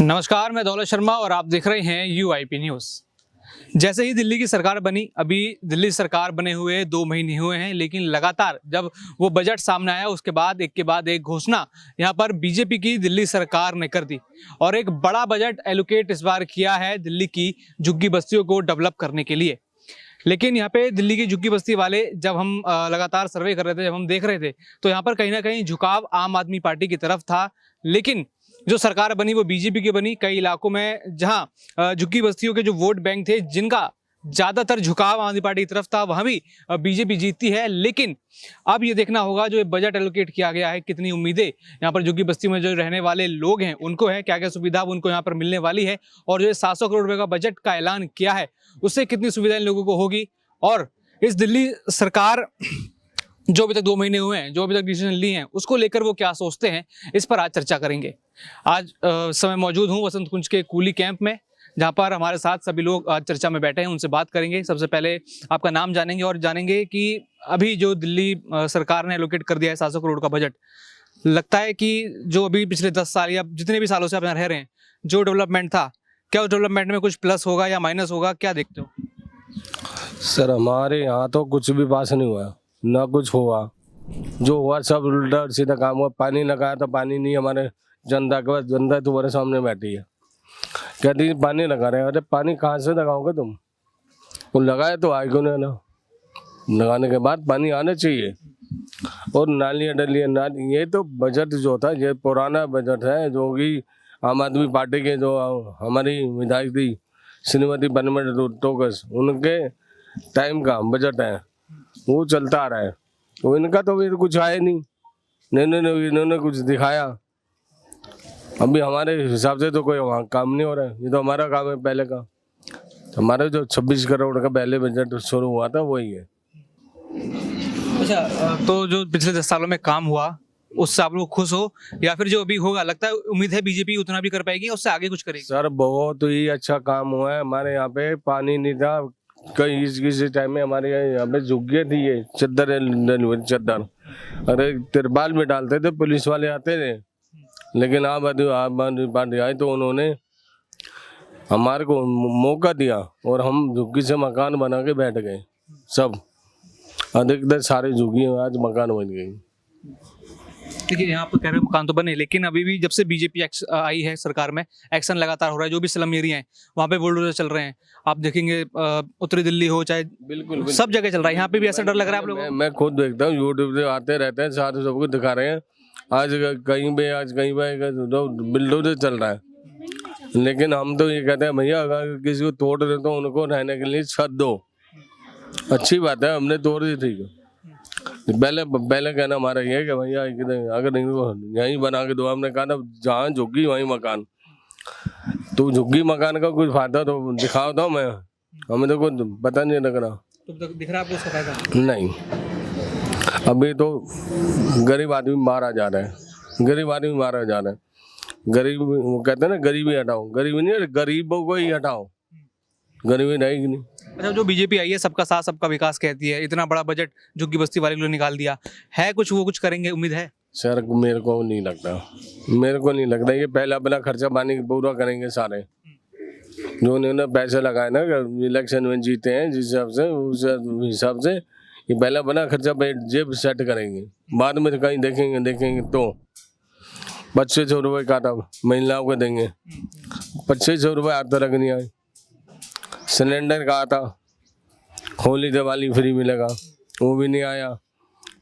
नमस्कार, मैं दौलत शर्मा और आप देख रहे हैं UIP न्यूज़। जैसे ही दिल्ली की सरकार बनी, अभी दिल्ली सरकार बने हुए 2 महीने हुए हैं, लेकिन लगातार जब वो बजट सामने आया उसके बाद एक के बाद एक घोषणा यहाँ पर बीजेपी की दिल्ली सरकार ने कर दी और एक बड़ा बजट एलोकेट इस बार किया है दिल्ली की झुग्गी बस्तियों को डेवलप करने के लिए। लेकिन यहाँ पे दिल्ली की झुग्गी बस्ती वाले जब हम लगातार सर्वे कर रहे थे, जब हम देख रहे थे, तो यहाँ पर कहीं ना कहीं झुकाव आम आदमी पार्टी की तरफ था। लेकिन जो सरकार बनी वो बीजेपी की बनी। कई इलाकों में जहां झुग्गी बस्तियों के जो वोट बैंक थे, जिनका ज्यादातर झुकाव आम आदमी पार्टी की तरफ था, वहां भी बीजेपी जीतती है। लेकिन अब ये देखना होगा जो बजट एलोकेट किया गया है, कितनी उम्मीदें यहाँ पर झुग्गी बस्ती में जो रहने वाले लोग हैं उनको है, क्या क्या सुविधा उनको यहाँ पर मिलने वाली है, और जो 700 करोड़ रुपए का बजट का ऐलान किया है उससे कितनी सुविधाएं लोगों को होगी। और इस दिल्ली सरकार जो अभी तक 2 महीने हुए हैं, जो अभी तक डिसीजन लिए हैं, उसको लेकर वो क्या सोचते हैं, इस पर आज चर्चा करेंगे। आज समय मौजूद हूँ वसंत कुंज के कूली कैंप में, जहाँ पर हमारे साथ सभी लोग आज चर्चा में बैठे हैं। उनसे बात करेंगे। सबसे पहले आपका नाम जानेंगे और जानेंगे कि अभी जो दिल्ली सरकार ने एलोकेट कर दिया है 700 करोड़ का बजट, लगता है कि जो अभी पिछले 10 साल या जितने भी सालों से आप यहाँ रह रहे हैं, जो डेवलपमेंट था, क्या उस डेवलपमेंट में कुछ प्लस होगा या माइनस होगा, क्या देखते हो? सर हमारे यहाँ तो कुछ भी पास नहीं हुआ, ना कुछ हुआ। जो हुआ सब उल्टा सीधा काम हुआ। पानी लगाया तो पानी नहीं, हमारे जनता के पास, जनता तुम्हारे सामने बैठी है, कहती है पानी लगा रहे हैं। अरे पानी कहाँ से लगाओगे तुम? वो लगाए तो आए क्यों नहीं ना? लगाने के बाद पानी आना चाहिए। और नालियाँ डलियाँ नाली, ये तो बजट जो था ये पुराना बजट है, जो कि आम आदमी पार्टी के जो हमारी विधायक थी श्रीमती बनमट टोकस, उनके टाइम का बजट है, वो चलता आ रहा है। तो इनका तो भी कुछ आया नहीं, इन्होंने कुछ दिखाया। अभी हमारे हिसाब से तो कोई वहाँ काम नहीं हो रहा है। ये तो हमारा काम है पहले का। हमारा जो 26 करोड़ का पहले बजट शुरू हुआ था वही है। अच्छा, तो जो पिछले 10 सालों में काम हुआ उससे आप लोग खुश हो, या फिर जो अभी होगा, लगता है उम्मीद है बीजेपी उतना भी कर पाएगी, उससे आगे कुछ करेगी? सर बहुत ही अच्छा काम हुआ है। हमारे यहाँ पे पानी नहीं था कई, किसी टाइम में हमारे यहाँ पे झुग्गियाँ थी, ये चद्दर, अरे तिरपाल में डालते थे, पुलिस वाले आते थे। लेकिन आप पार्टी आई तो उन्होंने हमारे को मौका दिया और हम झुग्गी से मकान बना के बैठ गए। सब अधिकतर सारे झुग्गी आज मकान बन गई। देखिए, यहाँ पर कह रहे मकान तो बने, लेकिन अभी भी जब से बीजेपी आई है सरकार में, एक्शन लगातार हो रहा है। जो भी स्लम एरिया है वहाँ पे बुलडोजर चल रहे हैं। आप देखेंगे उत्तरी दिल्ली हो चाहे, बिल्कुल सब जगह चल रहा है। यहाँ पे भी ऐसा डर लग रहा है आप लोगों को? मैं खुद देखता हूँ, यूट्यूब से आते रहते हैं, सारे सबको दिखा रहे हैं। आज कहीं पे बुलडोजर चल रहा है। लेकिन हम तो ये कहते हैं भैया, अगर किसी को तोड़ रहे तो उनको रहने के लिए छत दो। अच्छी बात है, हमने तोड़ दी, ठीक है। पहले कहना हमारा ये है कि भैया अगर यहीं बना के दो। हमने कहा था जहाँ झुग्गी वहीं मकान। तो झुग्गी मकान का कुछ फायदा तो दिखाओ तो मैं, हमें तो कुछ पता नहीं लग रहा। तो दिख रहा है आपको उसका फायदा? नहीं, अभी तो गरीब आदमी मारा जा रहा है, गरीब आदमी मारा जा रहा है। गरीब, वो कहते हैं ना गरीबी हटाओ, गरीबी नहीं, गरीबों को ही हटाओ, गरीबी रहेगी नहीं। अच्छा, जो बीजेपी आई है सबका साथ सबका विकास कहती है, इतना बड़ा बजट झुग्गी बस्ती वाले के लिए निकाल दिया है, कुछ वो कुछ करेंगे, उम्मीद है? सर मेरे को नहीं लगता ये पहला अपना खर्चा पानी पूरा करेंगे सारे। जो उन्होंने पैसे लगाए ना इलेक्शन में जीते हैं, जिस हिसाब से उस हिसाब से ये पहला अपना खर्चा जेब सेट करेंगे, बाद में कहीं देखेंगे तो 2500 रुपये का था महिलाओं को देंगे, 2500 रुपये आज तक नहीं आए। सिलेंडर का आता, होली दिवाली फ्री मिलेगा, वो भी नहीं आया,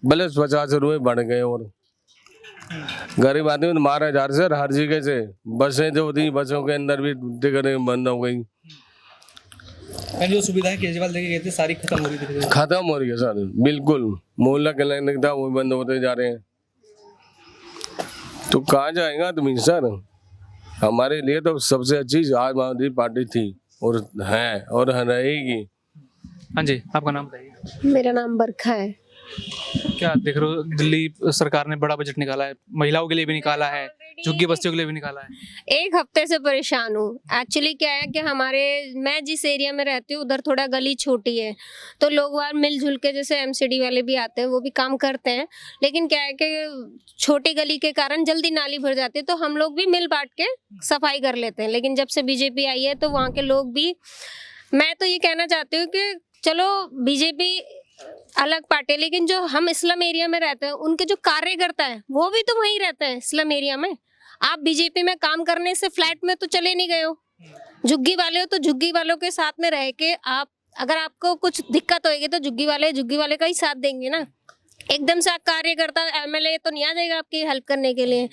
प्लस 50 रुपये बढ़ गए। और गरीब आदमी तो मारा जा रहा है हर जगह से। बसें जो थी, बसों के अंदर भी टिकटें बंद हो गई। जो सुविधाएं केजरीवाल देके गए थे सारी खत्म हो रही थी, खत्म हो रही है सर, बिल्कुल। मोहल्ला क्लिनिक था वो बंद होते जा रहे हैं। तो कहाँ जाएगा तुम सर? हमारे लिए तो सबसे अच्छी आम आदमी पार्टी थी और है और रहेगी। हाँ जी, आपका नाम बताइए। मेरा नाम बरखा है। क्या देख रहे हो, दिल्ली सरकार ने बड़ा बजट निकाला है, महिलाओं के लिए भी निकाला है, झुग्गी बस्तियों के लिए भी निकाला है। एक हफ्ते से परेशान हूँ। एक्चुअली क्या है कि मैं जिस एरिया में रहती हूँ उधर थोड़ा गली छोटी है, तो लोग वहाँ मिलजुल के, जैसे एमसीडी वाले भी आते हैं वो भी काम करते हैं, लेकिन क्या है कि छोटी गली के कारण जल्दी नाली भर जाती है, तो हम लोग भी मिल बांट के सफाई कर लेते हैं। लेकिन जब से बीजेपी आई है तो वहाँ के लोग भी, मैं तो ये कहना चाहती हूँ कि चलो बीजेपी अलग पार्टी है, लेकिन जो हम स्लम एरिया में रहते हैं उनके जो कार्यकर्ता है वो भी तो वहीं रहते हैं स्लम एरिया में। आप बीजेपी में काम करने से फ्लैट में तो चले नहीं गए हो, झुग्गी वाले हो तो झुग्गी वालों के साथ में रह के आप, अगर आपको कुछ दिक्कत होगी तो झुग्गी वाले का ही साथ देंगे ना। एकदम से आप कार्यकर्ता एमएलए तो नहीं आ जाएगा आपकी हेल्प करने के लिए।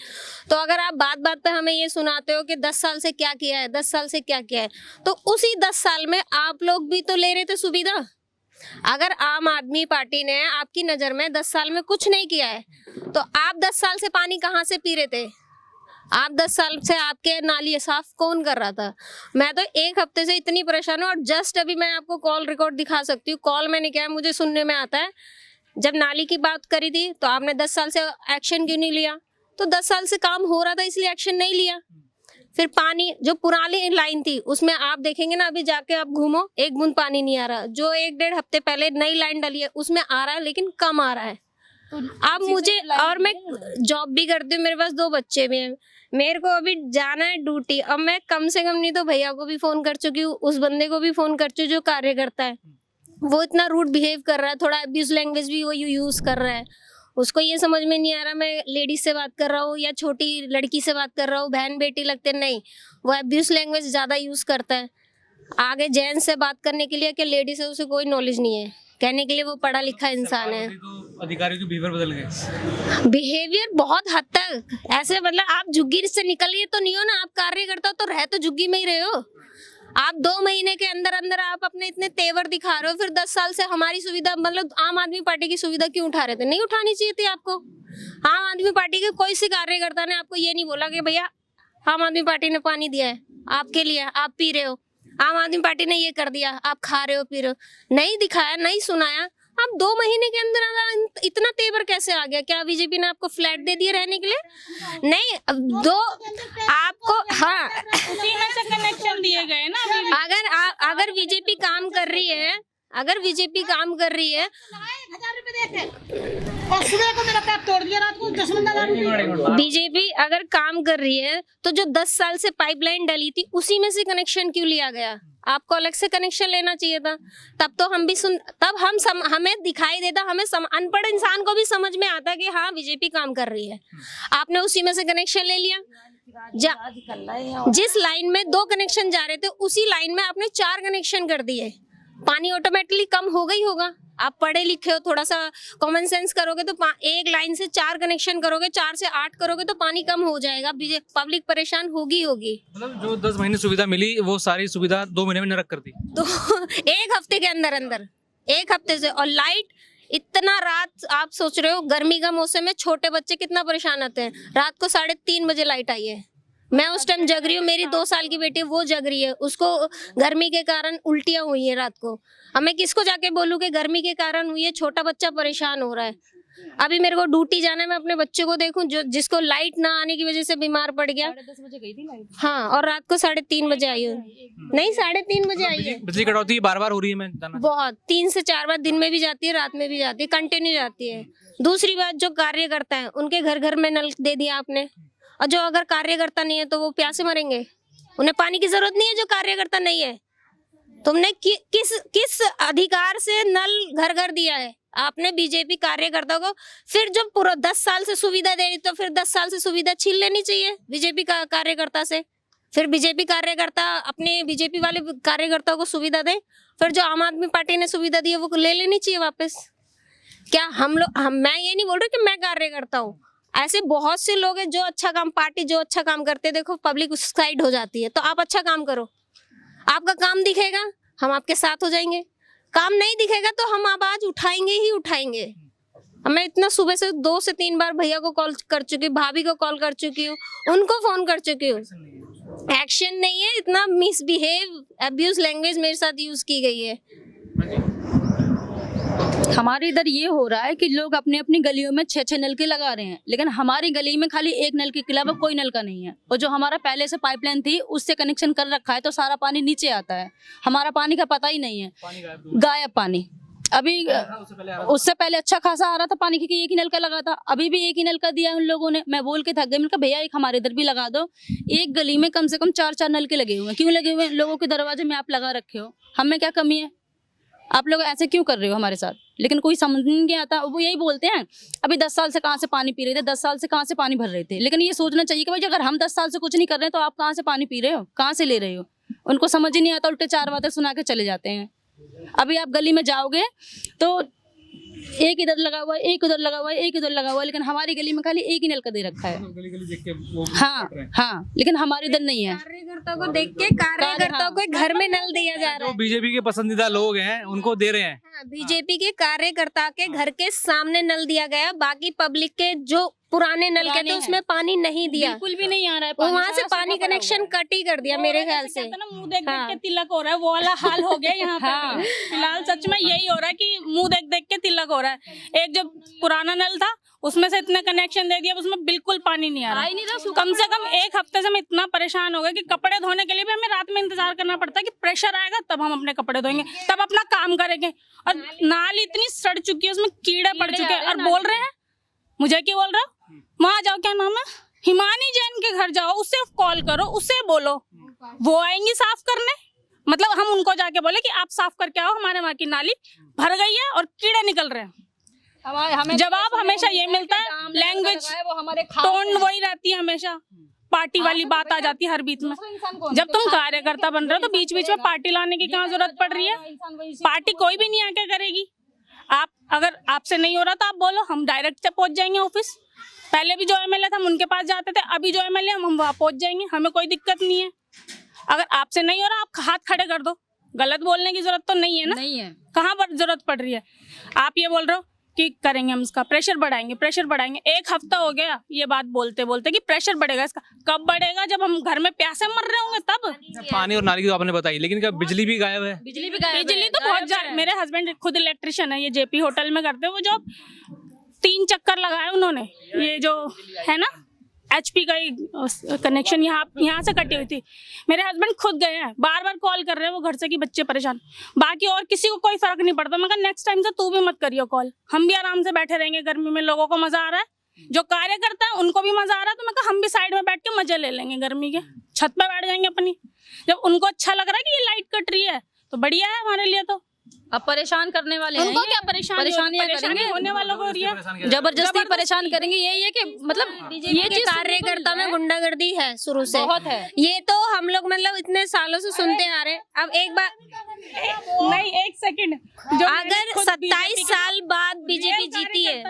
तो अगर आप बात बात पे हमें ये सुनाते हो कि 10 साल से क्या किया है, 10 साल से क्या किया है, तो उसी 10 साल में आप लोग भी तो ले रहे थे सुविधा। अगर आम आदमी पार्टी ने आपकी नजर में 10 साल में कुछ नहीं किया है, तो आप 10 साल से पानी कहाँ से पी रहे थे? आप 10 साल से आपके नाली साफ कौन कर रहा था? मैं तो एक हफ्ते से इतनी परेशान हूँ। और जस्ट अभी मैं आपको कॉल रिकॉर्ड दिखा सकती हूँ। कॉल मैंने किया, मुझे सुनने में आता है जब नाली की बात करी थी तो आपने 10 साल से एक्शन क्यों नहीं लिया? तो 10 साल से काम हो रहा था इसलिए एक्शन नहीं लिया। फिर पानी, जो पुरानी लाइन थी उसमें आप देखेंगे ना, अभी जाके आप घूमो, एक बूंद पानी नहीं आ रहा। जो 1-1.5 हफ्ते पहले नई लाइन डली है उसमें आ रहा है, लेकिन कम आ रहा है। अब मुझे, और मैं जॉब भी करती हूँ, मेरे पास 2 बच्चे भी हैं, मेरे को अभी जाना है ड्यूटी। अब मैं कम से कम नहीं तो भैया को भी फोन कर चुकी हूँ, उस बंदे को भी फोन कर चुकी हूँ जो कार्य करता है, वो इतना रूड बिहेव कर रहा है, थोड़ा अब्यूज लैंग्वेज भी वो यूज कर रहा है। उसको ये समझ में नहीं आ रहा मैं लेडीज से बात कर रहा हूँ या छोटी लड़की से बात कर रहा हूँ, बहन बेटी लगते नहीं, वो अब्यूज लैंग्वेज ज्यादा यूज करता है। आगे जेंट्स से बात करने के लिए कि लेडीज से उसे कोई नॉलेज नहीं है, कहने के लिए वो पढ़ा लिखा इंसान है। तो अधिकारियों के बिहेवियर बदल गए, बिहेवियर बहुत हद तक ऐसे, मतलब आप झुग्गी से निकलिए तो नहीं हो ना, आप कार्य करता हो तो रह तो झुग्गी में ही रहे हो। आप 2 महीने के अंदर अंदर आप अपने इतने तेवर दिखा रहे हो, फिर 10 साल से हमारी सुविधा, मतलब आम आदमी पार्टी की सुविधा क्यों उठा रहे थे? नहीं उठानी चाहिए थी आपको। आम आदमी पार्टी के कोई सी कार्यकर्ता ने आपको ये नहीं बोला कि भैया आम आदमी पार्टी ने पानी दिया है आपके लिए, आप पी रहे हो, आम आदमी पार्टी ने ये कर दिया, आप खा रहे हो पी रहे हो, नहीं दिखाया, नहीं सुनाया। आप 2 महीने के अंदर इतना तेवर कैसे आ गया? क्या बीजेपी ने आपको फ्लैट दे दिए रहने के लिए? नहीं, अब 2 आपको, हाँ, उसी में से कनेक्शन दिए गए ना। अगर बीजेपी काम कर रही है, अगर बीजेपी काम कर रही है, 1000 रुपए देते और सुबह को मेरा पैर तोड़ दिया, रात को 10,000 रुपए। बीजेपी अगर काम कर रही है तो जो 10 साल से पाइपलाइन डली थी उसी में से कनेक्शन क्यों लिया गया? आपको अलग से कनेक्शन लेना चाहिए था। तब तो हम भी तब हमें दिखाई देता, हमें अनपढ़ इंसान को भी समझ में आता कि हाँ बीजेपी काम कर रही है। आपने उसी में से कनेक्शन ले लिया। जिस लाइन में 2 कनेक्शन जा रहे थे उसी लाइन में आपने 4 कनेक्शन कर दिए। पानी ऑटोमेटिकली कम हो गई होगा। आप पढ़े लिखे हो, थोड़ा सा कॉमन सेंस करोगे तो एक लाइन से 4 कनेक्शन करोगे, 4 से 8 करोगे तो पानी कम हो जाएगा। पब्लिक परेशान होगी। मतलब जो 10 महीने सुविधा मिली वो सारी सुविधा 2 महीने में नरक कर दी। तो 1 हफ्ते के अंदर 1 हफ्ते से। और लाइट इतना रात, आप सोच रहे हो गर्मी का मौसम है, छोटे बच्चे कितना परेशान आते हैं। रात को 3:30 बजे लाइट आई है, मैं उस टाइम जग रही हूँ, मेरी 2 साल की बेटी वो जग रही है, उसको गर्मी के कारण उल्टियां हुई है रात को। अब मैं किसको जाके बोलूँ कि गर्मी के कारण हुई है? छोटा बच्चा परेशान हो रहा है। अभी मेरे को ड्यूटी जाना है, मैं अपने बच्चे को देखूं जिसको लाइट ना आने की वजह से बीमार पड़ गया। 10:30 बजे गई थी लाइट। हाँ, और रात को 3:30 बजे आई है। नहीं, 3:30 बजे आई है। बिजली कटौती बार-बार हो रही है, मैं जानना बहुत, 3 से 4 बार दिन में भी जाती है, रात में भी जाती है, कंटिन्यू जाती है। दूसरी बात, जो कार्य करता है उनके घर घर में नल दे दिया आपने, और जो अगर कार्यकर्ता नहीं है तो वो प्यासे मरेंगे। उन्हें पानी की जरूरत नहीं है जो कार्यकर्ता नहीं है। तुमने किस अधिकार से नल घर घर दिया है आपने बीजेपी कार्यकर्ता को? फिर जब पूरा 10 साल से सुविधा दे रही तो फिर 10 साल से सुविधा छीन लेनी चाहिए बीजेपी का कार्यकर्ता से। फिर बीजेपी कार्यकर्ता अपने बीजेपी वाले कार्यकर्ताओं को सुविधा दे, फिर जो आम आदमी पार्टी ने सुविधा दी है वो ले लेनी चाहिए वापस। क्या मैं ये नहीं बोल रही कि मैं कार्यकर्ता हूँ, ऐसे बहुत से लोग हैं जो अच्छा काम, पार्टी जो अच्छा काम करते हैं, देखो पब्लिक उस साइड हो जाती है। तो आप अच्छा काम करो, आपका काम दिखेगा, हम आपके साथ हो जाएंगे। काम नहीं दिखेगा तो हम आवाज उठाएंगे ही उठाएंगे। मैं इतना सुबह से 2 से 3 बार भैया को कॉल कर चुकी हूँ, भाभी को कॉल कर चुकी हूँ, उनको फोन कर चुकी हूँ, एक्शन नहीं है। इतना मिसबिहेव, अब्यूज लैंग्वेज मेरे साथ यूज की गई है। हमारे इधर ये हो रहा है कि लोग अपनी अपनी गलियों में 6-6 नलके लगा रहे हैं, लेकिन हमारी गली में खाली एक नलके के अलावा कोई नलका नहीं है। और जो हमारा पहले से पाइपलाइन थी उससे कनेक्शन कर रखा है, तो सारा पानी नीचे आता है, हमारा पानी का पता ही नहीं है, गायब पानी। अभी उससे पहले अच्छा खासा आ रहा था पानी, क्योंकि एक ही नलका लगा था। अभी भी एक ही नलका दिया उन लोगों ने। मैं बोल के थक गई, मैंने कहा भैया एक हमारे इधर भी लगा दो। एक गली में कम से कम 4-4 नलके लगे हुए हैं। क्यों लगे हुए हैं? लोगों के दरवाजे में आप लगा रखे हो, हमें क्या कमी है? आप लोग ऐसे क्यों कर रहे हो हमारे साथ? लेकिन कोई समझ नहीं आता। वो यही बोलते हैं अभी 10 साल से कहाँ से पानी पी रहे थे, 10 साल से कहाँ से पानी भर रहे थे। लेकिन ये सोचना चाहिए कि भाई अगर हम 10 साल से कुछ नहीं कर रहे हैं तो आप कहाँ से पानी पी रहे हो, कहाँ से ले रहे हो? उनको समझ ही नहीं आता, उल्टे 4 बातें सुना के चले जाते हैं। अभी आप गली में जाओगे तो एक इधर लगा हुआ है, एक उधर लगा हुआ है, एक उधर लगा हुआ है, लेकिन हमारी गली में खाली एक ही नलका दे रखा है। हाँ, लेकिन हमारे इधर नहीं है। कार्यकर्ताओं को देख के कार्यकर्ताओं को घर में नल दिया जा रहा जो है। बीजेपी के पसंदीदा लोग हैं उनको दे रहे हैं। हाँ, बीजेपी के कार्यकर्ता के घर के सामने नल दिया गया, बाकी पब्लिक के जो पुराने नल के थे उसमें पानी नहीं दिया, बिल्कुल भी नहीं आ रहा है। वहाँ से पानी कनेक्शन कट ही कर दिया मेरे ख्याल से। मुंह देख देख के तिलक हो रहा है, वो वाला हाल हो गया यहाँ पे। फिलहाल सच में यही हो रहा है कि मुंह देख देख के तिलक हो रहा है। एक जो पुराना नल था उसमें से इतने कनेक्शन दे दिया, उसमें बिल्कुल पानी नहीं आ रहा। कम से कम एक हफ्ते से हम इतना परेशान हो गए कि कपड़े धोने के लिए भी हमें रात में इंतजार करना पड़ता है कि प्रेशर आएगा तब हम अपने कपड़े धोएंगे, तब अपना काम करेंगे। और नाली इतनी सड़ चुकी है, उसमें कीड़े पड़ चुके हैं। और बोल रहे हैं, मुझे क्या बोल रहे हो, वहां जाओ, क्या नाम है, हिमानी जैन के घर जाओ, उससे कॉल करो, उससे बोलो, वो आएंगी साफ करने। मतलब हम उनको जाके बोले कि आप साफ करके आओ, हमारे वहाँ की नाली भर गई है और कीड़े निकल रहे हैं। हमें जवाब हमेशा ये मिलता है, लैंग्वेज टोन वही रहती है, हमेशा पार्टी वाली बात आ जाती है हर बीच में। जब तुम कार्यकर्ता बन रहे हो तो बीच बीच में पार्टी लाने की क्या जरूरत पड़ रही है? पार्टी कोई भी नहीं आके करेगी। आप अगर आपसे नहीं हो रहा तो आप बोलो, हम डायरेक्ट से पहुंच जाएंगे ऑफिस। पहले भी जो एमएलए था हम उनके पास जाते थे, अभी जो एमएलए हम वहाँ पहुंच जाएंगे, हमें कोई दिक्कत नहीं है। अगर आपसे नहीं हो रहा आप हाथ खड़े कर दो, गलत बोलने की जरूरत तो नहीं है ना। नहीं है, कहाँ पर जरूरत पड़ रही है? आप ये बोल रहे हो कि करेंगे हम इसका प्रेशर बढ़ाएंगे, प्रेशर बढ़ाएंगे। एक हफ्ता हो गया ये बात बोलते बोलते कि प्रेशर बढ़ेगा। इसका कब बढ़ेगा? जब हम घर में प्यासे मर रहे होंगे तब। पानी और नाली की तो आपने बताई, लेकिन क्या बिजली भी गायब है? बिजली तो बहुत ज्यादा। मेरे हस्बैंड खुद इलेक्ट्रिशियन है, ये जेपी होटल में करते हैं। वो जो 3 चक्कर लगाए उन्होंने, ये जो है ना HP का कनेक्शन यहाँ से कटी हुई थी। मेरे हस्बैंड खुद गए हैं, बार बार कॉल कर रहे हैं वो घर से कि बच्चे परेशान। बाकी और किसी को कोई फर्क नहीं पड़ता। मैं कहा नेक्स्ट टाइम से तू भी मत करियो कॉल, हम भी आराम से बैठे रहेंगे गर्मी में, लोगों को मजा आ रहा है, जो कार्यकर्ता है उनको भी मजा आ रहा है। तो मैं कहा हम भी साइड में बैठ के मजे ले लेंगे, गर्मी के छत पे बैठ जाएंगे अपनी। जब उनको अच्छा लग रहा है कि ये लाइट कट रही है तो बढ़िया है हमारे लिए। तो अब परेशान करने वाले हैं, उनको क्या परेशानी करेंगे, होने वालों को हो रही है, जबरदस्ती परेशान करेंगे। यही है कि मतलब ये चीज कार्यकर्ता में गुंडागर्दी है शुरू से, बहुत है। ये तो हम लोग मतलब इतने सालों से सुनते आ रहे हैं। अब एक बार नहीं, एक सेकंड, अगर 27 साल बाद बीजेपी जीती है,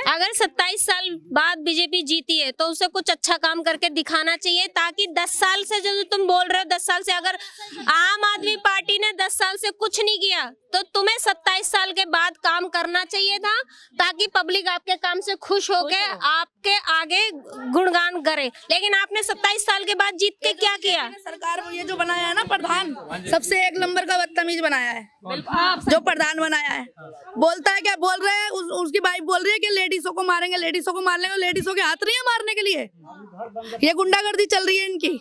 अगर 27 साल बाद बीजेपी जीती है तो उसे कुछ अच्छा काम करके दिखाना चाहिए, ताकि 10 साल से जो तुम बोल रहे हो, 10 साल से अगर आम आदमी पार्टी ने 10 साल से कुछ नहीं किया तो तुम्हें 27 साल के बाद काम करना चाहिए था, ताकि पब्लिक आपके काम से खुश होके आपके आगे गुणगान करे। लेकिन आपने 27 साल के बाद जीत के क्या किया? सरकार को ये जो बनाया है ना प्रधान, सबसे 1 नंबर का बदतमीज बनाया है। जो प्रधान बनाया है, बोलता है क्या बोल रहे हैं, उसकी वाइफ बोल रही है कि लेडीजों को मारेंगे, लेडीजों को मार लेंगे। लेडीजों के हाथ नहीं है मारने के लिए, ये गुंडागर्दी चल रही है इनकी।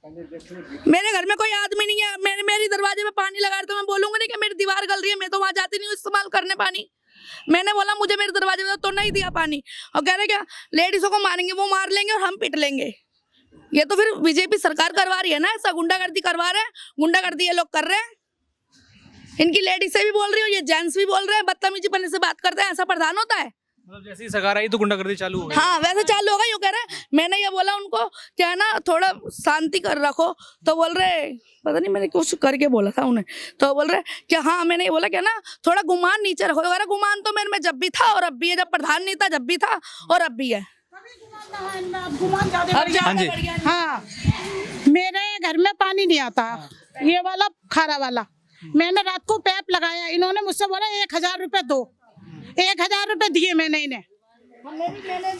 मेरे घर में कोई आदमी नहीं है, मेरी दरवाजे पे पानी लगा रहे तो मैं बोलूंगा नहीं कि मेरी दीवार गल रही है, मैं तो वहां जाती नहीं हूँ इस्तेमाल करने पानी। मैंने बोला मुझे मेरे दरवाजे पे तो नहीं दिया पानी, और कह रहे क्या लेडीजों को मारेंगे, वो मार लेंगे और हम पिट लेंगे। ये तो फिर बीजेपी सरकार करवा रही है ना, ऐसा गुंडागर्दी करवा रहे हैं। गुंडागर्दी ये लोग कर रहे हैं, इनकी लेडीज से भी बोल रही हो, ये जेंट्स भी बोल रहे हैं, बदतमीजी पने से बात करते हैं। ऐसा प्रधान होता है? मतलब जैसे ही सरकार आई तो गुंडागर्दी चालू हो गई। हाँ, वैसे चालू होगा। यूँ कह रहे हैं, मैंने ये बोला उनको क्या है ना, थोड़ा शांति कर रखो, तो बोल रहे पता नहीं मैंने कुछ करके बोला था उन्हें, तो बोल रहे कि हाँ मैंने ये बोला क्या ना, थोड़ा गुमान नीचे रखो। अरे गुमान तो मेरे में जब भी था और अब भी है, जब प्रधान नहीं था जब भी था और अब भी है। हाँ जी, हाँ, मेरे घर में पानी नहीं आता, ये वाला खारा वाला। मैंने रात को पैप लगाया, इन्होंने मुझसे बोला 1000 रुपए दो। 1000 रुपए दिए मैंने इन्हें,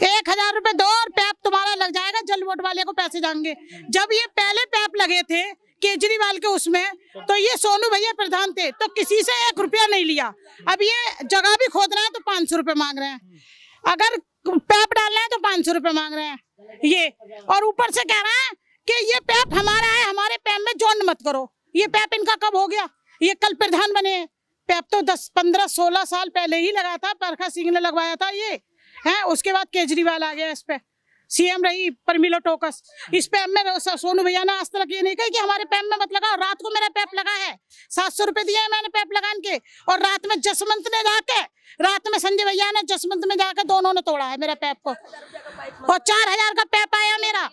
1000 रुपए दो और पैप तुम्हारा लग जाएगा, जल बोर्ड वाले को पैसे जाएंगे। जब ये पहले पैप लगे थे केजरीवाल के उसमें, तो ये सोनू भैया प्रधान थे तो किसी से 1 रुपया नहीं लिया। अब ये जगह भी खोद रहे हैं तो 500 रुपये मांग रहे हैं, अगर पैप डालना है तो 500 रुपये मांग रहे हैं ये, और ऊपर से कह रहे हैं कि ये पैप हमारा है, हमारे पैप में जॉइन मत करो। ये पैप इनका कब हो गया? ये कल प्रधान बने हैं। पैप तो 10, 15, 16 साल पहले ही लगा था, परखा सिंह ने लगवाया था ये है। उसके बाद केजरीवाल आ गया, इस पे सीएम रही परमिला टोकस। इस पैप में सोनू भैया ने आज तक ये नहीं कहा कि हमारे पैप में मत लगाओ। रात को मेरा पैप लगा है, 700 रुपए दिए हैं मैंने पैप लगाने के, और रात में जसवंत ने जाके, रात में संजय भैया ने जसवंत में जाकर दोनों ने तोड़ा है मेरा पैप को, और 4000 का पैप आया मेरा,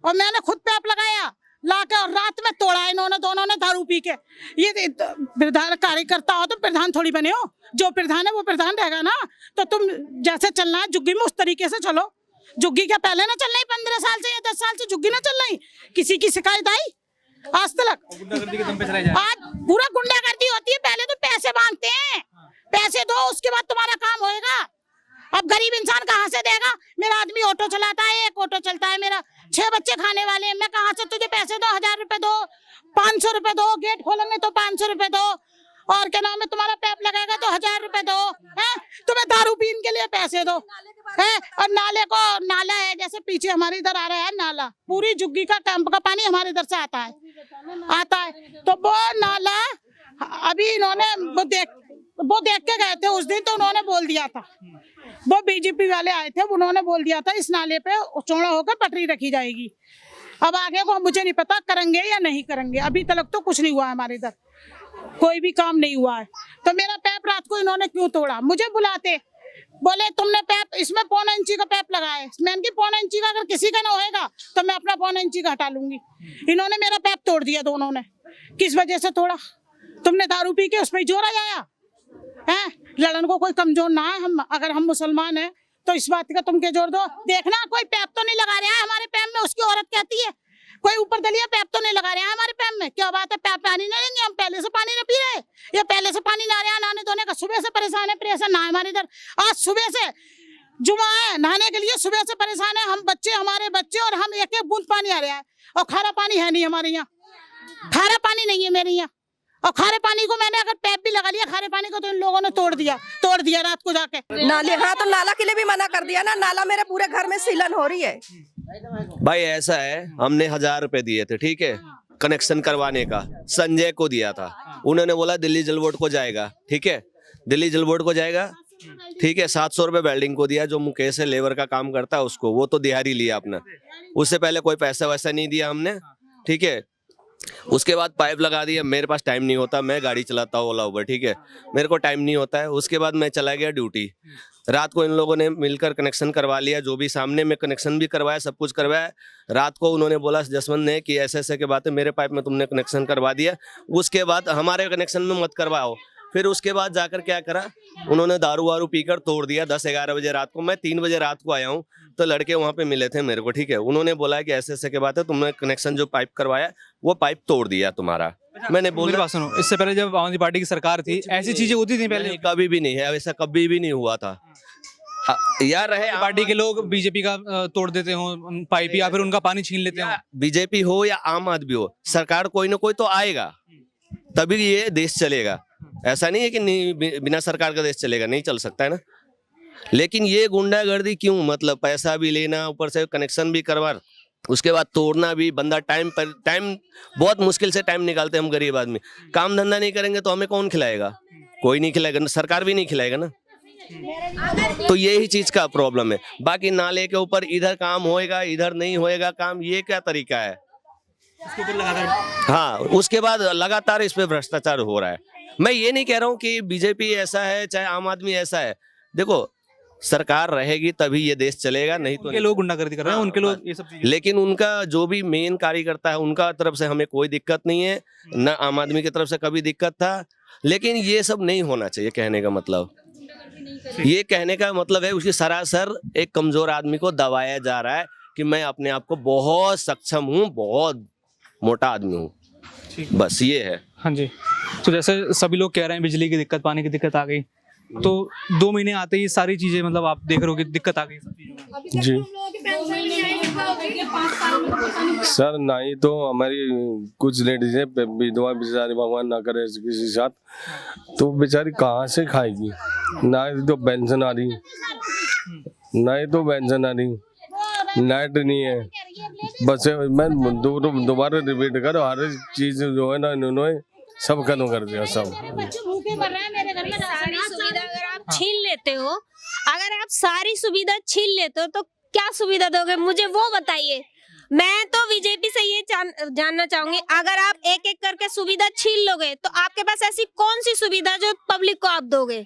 और मैंने खुद पैप लगाया लाके, और रात में तोड़ा इन्होंने दोनों ने दारू पी के। ये प्रधान कार्यकर्ता हो तो प्रधान थोड़ी बने हो, जो प्रधान है वो प्रधान रहेगा ना। तो तुम जैसे चलना है झुग्गी में उस तरीके से चलो। झुग्गी क्या पहले ना चल रही 15 साल से या 10 साल से झुग्गी ना चल रही? किसी की शिकायत आई आज तक? आज पूरा गुंडागर्दी होती है। पहले तो पैसे मांगते हैं, पैसे दो उसके बाद तुम्हारा काम होएगा। अब गरीब इंसान कहाँ से देगा? मेरा आदमी ऑटो चलाता है, एक ऑटो चलता है, मेरा 6 बच्चे खाने वाले हैं, मैं कहाँ से तुझे पैसे दो? 1000 रुपए दो, 500 रुपए दो, गेट खोलेंगे तो 500 रुपए दो, और क्या नाम है तुम्हारा पैप लगाएगा तो 1000 रुपए दो, है तुम्हें दारू पीने के लिए पैसे दो, है। और नाले को, नाला है जैसे पीछे हमारे इधर आ रहा है नाला, पूरी झुग्गी का कैंप का पानी हमारे इधर से आता है। तो वो नाला अभी इन्होंने वो देख के गए थे उस दिन, तो उन्होंने बोल दिया था, वो बीजेपी वाले आए थे, उन्होंने बोल दिया था इस नाले पे चौड़ा होकर पटरी रखी जाएगी। अब आगे को मुझे नहीं पता करेंगे या नहीं करेंगे, अभी तक तो कुछ नहीं हुआ है, हमारे इधर कोई भी काम नहीं हुआ है। तो मेरा पैप रात को इन्होंने क्यों तोड़ा? मुझे बुलाते, बोले तुमने पैप इसमें 1.25 इंची का पैप लगाया है। मैंने की 1.25 इंची का अगर किसी का ना होएगा तो मैं अपना 1.25 इंची का हटा लूंगी। इन्होंने मेरा पैप तोड़ दिया दोनों ने। किस वजह से तोड़ा? तुमने दारू पी के उसमें जोर आया है। लड़न को कोई कमजोर ना है, हम अगर हम मुसलमान हैं तो इस बात का तुम के जोर दो। देखना कोई पैप तो नहीं लगा रहा है हमारे पैप में, उसकी औरत कहती है कोई ऊपर दलिया पैप तो नहीं लगा रहे हैं हमारे पैप में। क्या बात है, पैप पानी नहीं लेंगे हम? पहले से पानी नहीं पी रहे या पहले से पानी ना रहे हैं नहाने धोने का? सुबह से परेशान है, परेशान ना है हमारे इधर। आज सुबह से जुमा है, नहाने के लिए सुबह से परेशान है हम, बच्चे, हमारे बच्चे, और हम एक बूंद पानी आ रहा है, और खारा पानी है नहीं हमारे यहाँ, खारा पानी नहीं है मेरे यहाँ। और खारे पानी को मैंने अगर पैप भी लगा लिया, खारे पानी को तो इन लोगों ने तोड़ दिया रात को जाके। नाले, हाँ तो नाला के लिए भी मना कर दिया ना, नाला मेरे पूरे घर में सीलन हो रही है। भाई ऐसा है, हमने 1000 रुपए दिए थे, ठीक है, कनेक्शन करवाने का, संजय को दिया था। उन्होंने बोला दिल्ली जल बोर्ड को जाएगा, ठीक है, दिल्ली जल बोर्ड को जाएगा, ठीक है। 700 रुपए वेल्डिंग को दिया, जो मुकेश है लेबर का काम करता है उसको, वो तो दिहाड़ी लिया अपना, उससे पहले कोई पैसा वैसा नहीं दिया हमने, ठीक है। उसके बाद पाइप लगा दिया, मेरे पास टाइम नहीं होता, मैं गाड़ी चलाता हूँ ओला उबर, ठीक है, मेरे को टाइम नहीं होता है। उसके बाद मैं चला गया ड्यूटी। रात को इन लोगों ने मिलकर कनेक्शन करवा लिया, जो भी सामने में कनेक्शन भी करवाया, सब कुछ करवाया। रात को उन्होंने बोला जसवंत ने कि ऐसे ऐसे के बात है, मेरे पाइप में तुमने कनेक्शन करवा दिया, उसके बाद हमारे कनेक्शन में मत करवाओ। फिर उसके बाद जाकर क्या करा, उन्होंने दारू वारू पीकर तोड़ दिया। 10-11 बजे रात को, मैं 3 बजे रात को आया हूँ, तो लड़के वहाँ पे मिले थे मेरे को, ठीक है। उन्होंने बोला कि ऐसे ऐसे के बात है, तुमने कनेक्शन जो पाइप करवाया वो पाइप तोड़ दिया तुम्हारा। मैंने बोला, बात सुनो, इससे पहले जब आम आदमी पार्टी की सरकार थी ऐसी चीजें होती थी पहले? कभी भी नहीं है, ऐसा कभी भी नहीं हुआ था यार। रहे पार्टी के लोग बीजेपी का तोड़ देते हो पाइप, या फिर उनका पानी छीन लेते हो। बीजेपी हो या आम आदमी हो, सरकार कोई ना कोई तो आएगा, तभी ये देश चलेगा। ऐसा नहीं है कि बिना सरकार का देश चलेगा, नहीं चल सकता है ना। लेकिन ये गुंडागर्दी क्यों? मतलब पैसा भी लेना, ऊपर से कनेक्शन भी करवा, उसके बाद तोड़ना भी। बंदा टाइम बहुत मुश्किल से टाइम निकालते हैं हम गरीब आदमी। काम धंधा नहीं करेंगे तो हमें कौन खिलाएगा? कोई नहीं खिलाएगा, सरकार भी नहीं खिलाएगा ना। तो यही चीज का प्रॉब्लम है। बाकी नाले के ऊपर इधर काम होएगा, इधर नहीं होएगा काम, ये क्या तरीका है? हाँ, उसके बाद लगातार इस पे भ्रष्टाचार हो रहा है। मैं ये नहीं कह रहा हूँ कि बीजेपी ऐसा है चाहे आम आदमी ऐसा है, देखो सरकार रहेगी तभी ये देश चलेगा, नहीं तो उनके लोग गुंडागर्दी कर रहे हैं, उनके लोग ये सब चीजें। लेकिन उनका जो भी मेन कार्यकर्ता है उनका तरफ से हमें कोई दिक्कत नहीं है, न आम आदमी की तरफ से कभी दिक्कत था। लेकिन ये सब नहीं होना चाहिए। कहने का मतलब है उसकी सरासर एक कमजोर आदमी को दबाया जा रहा है कि मैं अपने आप को बहुत सक्षम हूँ, बहुत मोटा आदमी हूँ, बस ये है। हाँ जी, तो जैसे सभी लोग कह रहे हैं बिजली की दिक्कत, पानी की दिक्कत आ गई, तो 2 महीने आते ही सारी चीजें, मतलब आप देख रहे हो कि दिक्कत आ गई सब चीजों में। जी, सर ना ही तो हमारी कुछ लेडीज है विधवा बेचारी, भगवान ना करे किसी के साथ, तो बेचारी कहाँ से खाएगी। ना ही तो पेंशन आ रही, ना ही तो पेंशन आ रही, लाइट नहीं है। बस मैं दोबारा रिपीट करो, हर चीज जो है ना इन्होंने सब खत्म कर दिया सब। सारी सुविधा अगर आप छीन लेते हो, अगर आप सारी सुविधा छीन लेते हो तो क्या सुविधा दोगे, मुझे वो बताइए। मैं तो बीजेपी से ये जानना चाहूंगी, अगर आप एक एक करके सुविधा छीन लोगे तो आपके पास ऐसी कौन सी सुविधा जो पब्लिक को आप दोगे।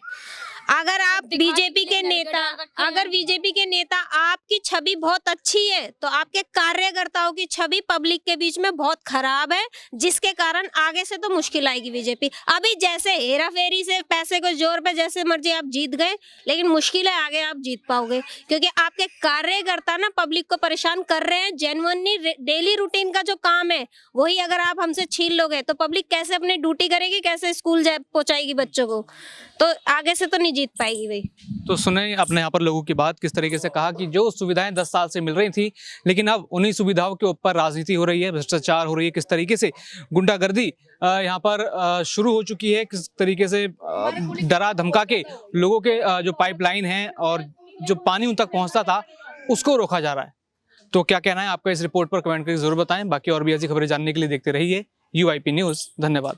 अगर आप बीजेपी के नेता, अगर बीजेपी के नेता, आपकी छवि बहुत अच्छी है तो आपके कार्यकर्ताओं की छवि पब्लिक के बीच में बहुत खराब है, जिसके कारण आगे से तो मुश्किल आएगी बीजेपी। अभी जैसे हेरा फेरी से पैसे को जोर पे जैसे मर्जी आप जीत गए, लेकिन मुश्किल है आगे आप जीत पाओगे, क्योंकि आपके कार्यकर्ता ना पब्लिक को परेशान कर रहे हैं। जेन्युइनली डेली रूटीन का जो काम है वही अगर आप हमसे छीन लोगे तो पब्लिक कैसे अपनी ड्यूटी करेगी, कैसे स्कूल पहुंचाएगी बच्चों को, तो आगे से तो नहीं जीत पाएगी भाई। तो सुने अपने यहाँ पर लोगों की बात, किस तरीके से कहा कि जो सुविधाएं 10 साल से मिल रही थी, लेकिन अब उन्हीं सुविधाओं के ऊपर राजनीति हो रही है, भ्रष्टाचार हो रही है, किस तरीके से गुंडागर्दी यहाँ पर शुरू हो चुकी है, किस तरीके से डरा धमका के लोगों के जो पाइपलाइन है और जो पानी उन तक पहुँचता था उसको रोका जा रहा है। तो क्या कहना है आपका इस रिपोर्ट पर कमेंट करके जरूर बताएं। बाकी और भी ऐसी खबरें जानने के लिए देखते रहिए UIP न्यूज़। धन्यवाद।